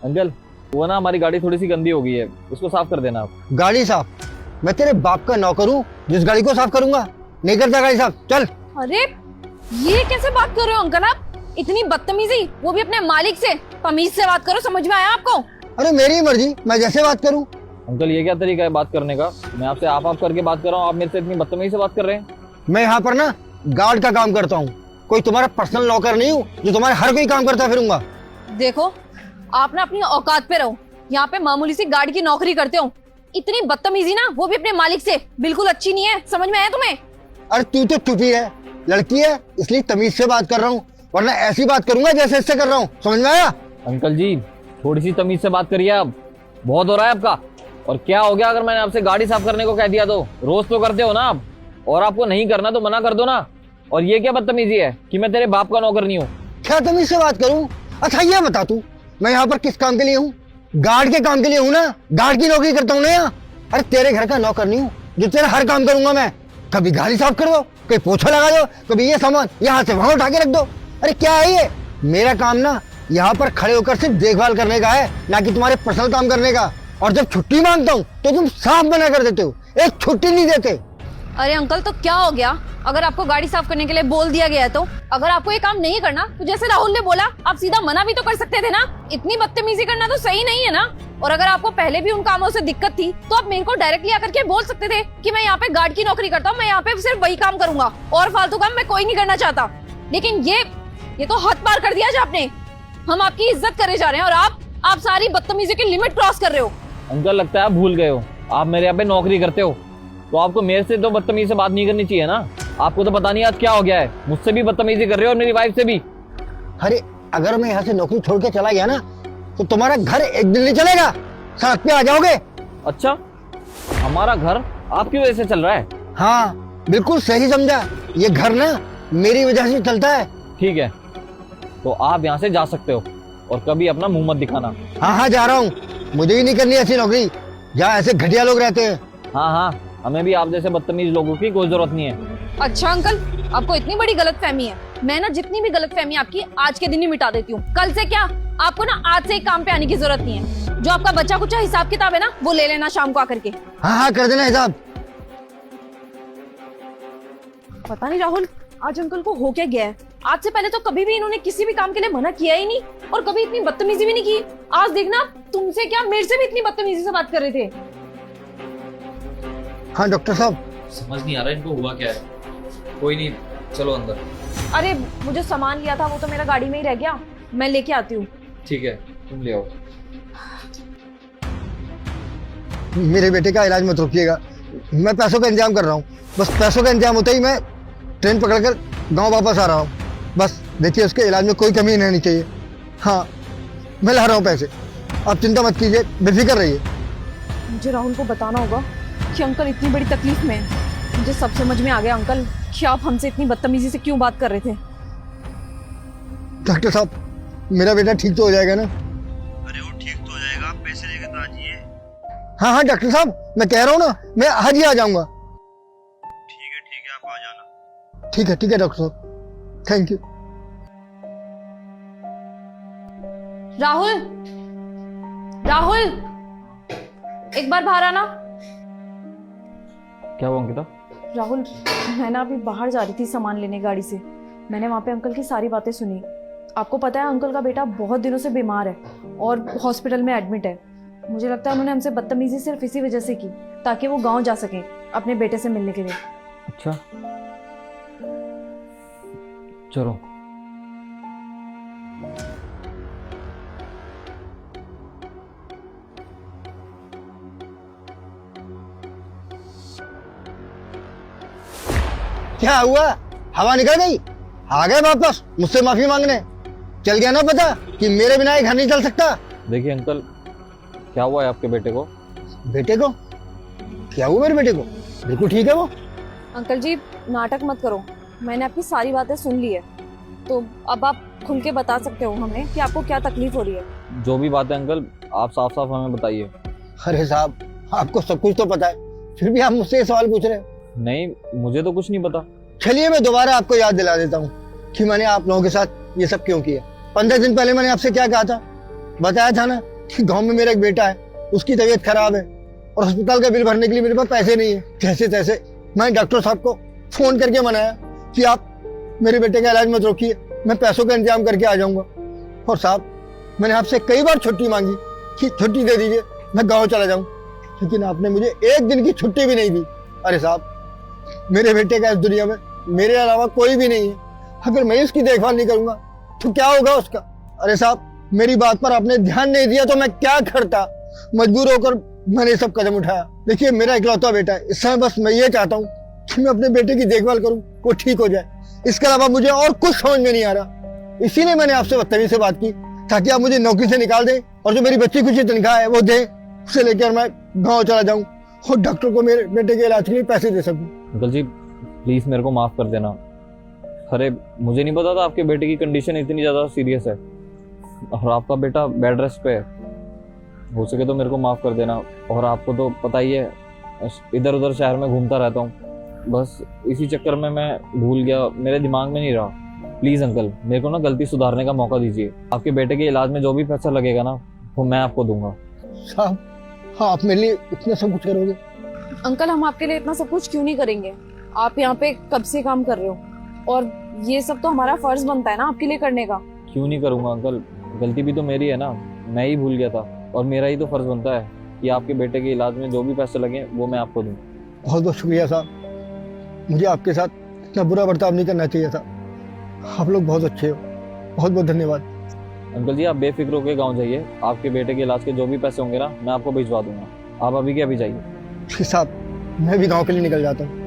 Uncle वो ना हमारी गाड़ी थोड़ी सी गंदी हो गई है, उसको साफ कर देना आप। गाड़ी साफ? मैं तेरे बाप का नौकर हूँ जिस गाड़ी को साफ करूंगा? नहीं करता गाड़ी साफ, चल। अरे ये कैसे बात कर रहे हो अंकल आप? इतनी बदतमीजी, वो भी अपने मालिक से। तमीज से बात करो, समझ में आया आपको? अरे मेरी मर्जी, मैं जैसे बात करूँ। अंकल ये क्या तरीका है बात करने का? मैं आपसे आप करके बात कर रहा हूँ, आप मेरे से इतनी बदतमीजी से बात कर रहे हैं। मैं यहाँ पर ना गार्ड का काम करता हूँ, कोई तुम्हारा पर्सनल नौकर नहीं हूँ जो तुम्हारे हर कोई काम करता फिरूंगा। देखो आप ना अपनी औकात पे रहो, यहाँ पे मामूली सी गार्ड की नौकरी करते हो। इतनी बदतमीजी ना, वो भी अपने मालिक से, बिल्कुल अच्छी नहीं है। समझ में आया तुम्हें? अरे तू तो चुप ही है, लड़की है इसलिए तमीज से बात कर रहा हूँ, वरना ऐसी बात करूंगा जैसे इससे कर रहा हूँ। समझ में आया? अंकल जी थोड़ी सी तमीज से बात करिए आप, बहुत हो रहा है आपका। और क्या हो गया अगर मैंने आपसे गाड़ी साफ करने को कह दिया तो? रोज तो करते हो ना आप, और आपको नहीं करना तो मना कर दो ना। और ये क्या बदतमीजी है कि मैं तेरे बाप का नौकर नहीं हूँ? क्या तमीज से बात करूँ? अच्छा ये बता तू, मैं यहाँ पर किस काम के लिए हूँ? गार्ड के काम के लिए हूँ ना, गार्ड की नौकरी करता हूँ ना यहाँ। अरे तेरे घर का नौकर नहीं हूँ जो तेरा हर काम करूंगा मैं। कभी गाड़ी साफ कर दो, कभी पोछा लगा दो, कभी ये सामान यहाँ से वहां उठा के रख दो। अरे क्या है ये? मेरा काम ना यहाँ पर खड़े होकर सिर्फ देखभाल करने का है, ना कि तुम्हारे पर्सनल काम करने का। और जब छुट्टी मांगता हूँ तो तुम साफ मना कर देते हो, एक छुट्टी नहीं देते। अरे अंकल तो क्या हो गया? अगर आपको गाड़ी साफ करने के लिए बोल दिया गया है तो अगर आपको ये काम नहीं करना तो जैसे राहुल ने बोला आप सीधा मना भी तो कर सकते थे ना। इतनी बदतमीजी करना तो सही नहीं है ना। और अगर आपको पहले भी उन कामों से दिक्कत थी तो आप मेरे को डायरेक्टली आकर के बोल सकते थे कि मैं यहाँ पे गार्ड की नौकरी करता हूँ, मैं यहाँ पे सिर्फ वही काम करूंगा और फालतू काम मैं कोई नहीं करना चाहता। लेकिन ये तो हद पार कर दिया आज आपने। हम आपकी इज्जत करे जा रहे हैं और आप सारी बदतमीजी की लिमिट क्रॉस कर रहे हो। अंकल लगता है आप भूल गए हो, आप मेरे यहाँ पे नौकरी करते हो तो आपको मेरे से तो बदतमीजी से बात नहीं करनी चाहिए ना। आपको तो पता नहीं आज क्या हो गया है, मुझसे भी बदतमीजी कर रहे हो और मेरी वाइफ से भी। अरे अगर मैं यहाँ से नौकरी छोड़ के चला गया ना तो तुम्हारा घर एक दिन नहीं चलेगा, सड़क पे आ जाओगे। अच्छा हमारा घर आपकी वजह से चल रहा है? हाँ बिल्कुल सही समझा, ये घर ना मेरी वजह से चलता है। ठीक है तो आप यहाँ से जा सकते हो और कभी अपना मुंह मत दिखाना। हाँ हाँ जा रहा हूँ, मुझे भी नहीं करनी ऐसी नौकरी जहाँ ऐसे घटिया लोग रहते हैं। हाँ हाँ हमें भी आप जैसे बदतमीज लोगों की कोई जरूरत नहीं है। अच्छा अंकल आपको इतनी बड़ी गलतफहमी है, मैं ना जितनी भी गलतफहमी आपकी आज के दिन ही मिटा देती हूँ। कल से क्या, आपको ना आज से एक काम पे आने की जरूरत नहीं है। जो आपका बचा कुचा हिसाब किताब है ना वो ले लेना शाम को आकर के। हाँ हाँ कर देना हिसाब। पता नहीं राहुल आज अंकल को हो क्या गया है। आज से पहले तो कभी भी इन्होंने किसी भी काम के लिए मना किया ही नहीं और कभी इतनी बदतमीजी भी नहीं की। आज देखना तुमसे क्या मेरे से भी इतनी बदतमीजी से बात कर रहे थे। हाँ डॉक्टर साहब। समझ नहीं आ रहा इनको हुआ क्या है। कोई नहीं चलो अंदर। अरे मुझे सामान लिया था वो तो मेरा गाड़ी में ही रह गया, मैं लेके आती हूँ। ठीक है तुम ले आओ। मेरे बेटे का इलाज मत रोकिएगा, मैं पैसों का इंतजाम कर रहा हूँ। बस पैसों का इंतजाम होता ही मैं ट्रेन पकड़कर गांव वापस आ रहा हूँ। बस देखिए उसके इलाज में कोई कमी नहीं रहनी चाहिए। हाँ मैं ला रहा हूँ पैसे, आप चिंता मत कीजिए, बेफिक्र रहिए। मुझे राहुल को बताना होगा कि अंकल इतनी बड़ी तकलीफ में है। मुझे सब समझ में आ गया अंकल कि आप हमसे इतनी बदतमीजी से क्यों बात कर रहे थे। डॉक्टर साहब मेरा बेटा ठीक तो हो जाएगा ना? अरे वो ठीक तो हो जाएगा, आप पैसे लेके तो आ जाइए। हाँ हाँ डॉक्टर साहब मैं कह रहा हूँ ना, मैं आज ही आ जाऊंगा। ठीक है आप आ जाना। ठीक है डॉक्टर साहब, थैंक यू। राहुल राहुल एक बार बाहर आना। क्या हुआ अंकिता? राहुल मैं ना अभी बाहर जा रही थी सामान लेने गाड़ी से, मैंने वहाँ पे अंकल की सारी बातें सुनी। आपको पता है अंकल का बेटा बहुत दिनों से बीमार है और हॉस्पिटल में एडमिट है। मुझे लगता है उन्होंने हमसे बदतमीजी सिर्फ इसी वजह से की ताकि वो गांव जा सके अपने बेटे से मिलने के लिए। अच्छा चलो। क्या हुआ, हवा निकल गई? आ गए वापस मुझसे माफी मांगने? चल गया ना पता कि मेरे बिना ये घर नहीं चल सकता। देखिए अंकल क्या हुआ है आपके बेटे को? बेटे को क्या हुआ? मेरे बेटे को बिल्कुल ठीक है वो। अंकल जी नाटक मत करो, मैंने आपकी सारी बातें सुन ली है, तो अब आप खुल के बता सकते हो हमें कि आपको क्या तकलीफ हो रही है। जो भी बात है अंकल आप साफ साफ हमें बताइए। अरे साहब आपको सब कुछ तो पता है, फिर भी आप मुझसे ये सवाल पूछ रहे हो। नहीं मुझे तो कुछ नहीं पता। चलिए मैं दोबारा आपको याद दिला देता हूँ कि मैंने आप लोगों के साथ ये सब क्यों किया। 15 दिन पहले मैंने आपसे क्या कहा था, बताया था ना कि गांव में मेरा एक बेटा है, उसकी तबीयत खराब है और अस्पताल का बिल भरने के लिए मेरे पास पैसे नहीं है। जैसे तैसे मैं डॉक्टर साहब को फोन करके मनाया कि आप मेरे बेटे का इलाज मत रोकिए, मैं पैसों का इंतजाम करके आ जाऊंगा। और साहब मैंने आपसे कई बार छुट्टी मांगी कि छुट्टी दे दीजिए, मैं गाँव चला जाऊँ, लेकिन आपने मुझे एक दिन की छुट्टी भी नहीं दी। अरे साहब, मेरे बेटे का इस दुनिया में मेरे अलावा कोई भी नहीं है। अगर मैं उसकी देखभाल नहीं करूंगा तो क्या होगा उसका? अरे साहब, मेरी बात पर आपने ध्यान नहीं दिया तो मैं क्या करता? मजबूर होकर मैंने सब कदम उठाया। देखिए, मेरा इकलौता बेटा है, इस समय बस मैं ये चाहता हूँ कि मैं अपने बेटे की देखभाल करूँ, वो ठीक हो जाए। इसके अलावा मुझे और कुछ समझ में नहीं आ रहा। इसीलिए मैंने आपसे बदतमीजी से बात की, ताकि आप मुझे नौकरी से निकाल दें और जो मेरी बच्ची कुछ तनख्वाह है वो दें, उसे लेकर मैं गाँव चला जाऊँ और डॉक्टर को मेरे बेटे के इलाज के लिए पैसे दे सकूँ। अंकल जी प्लीज मेरे को माफ कर देना। अरे मुझे नहीं पता था आपके बेटे की कंडीशन इतनी ज्यादा सीरियस है और आपका बेटा बेड रेस्ट पे है। हो सके तो मेरे को माफ कर देना। और आपको तो पता ही है, इधर उधर शहर में घूमता रहता हूँ, बस इसी चक्कर में मैं भूल गया, मेरे दिमाग में नहीं रहा। प्लीज अंकल, मेरे को ना गलती सुधारने का मौका दीजिए। आपके बेटे के इलाज में जो भी पैसा लगेगा ना वो मैं आपको दूंगा। साहब, हाँ, आप मेरे लिए इतना सब कुछ करोगे? अंकल, हम आपके लिए इतना सब कुछ क्यों नहीं करेंगे? आप यहाँ पे कब से काम कर रहे हो और ये सब तो हमारा फर्ज बनता है ना आपके लिए करने का। क्यों नहीं करूंगा अंकल, गलती भी तो मेरी है ना, मैं ही भूल गया था और मेरा ही तो फर्ज बनता है कि आपके बेटे के इलाज में जो भी पैसे लगे वो मैं आपको दूं। बहुत बहुत शुक्रिया साहब, मुझे आपके साथ इतना बुरा बर्ताव नहीं करना चाहिए था। आप लोग बहुत अच्छे हो, बहुत बहुत धन्यवाद। अंकल जी आप बेफिक्र होकर गाँव जाइए, आपके बेटे के इलाज के जो भी पैसे होंगे ना मैं आपको भिजवा दूंगा। आप अभी के अभी जाइए। साहब, मैं भी गाँव के लिए निकल जाता हूँ।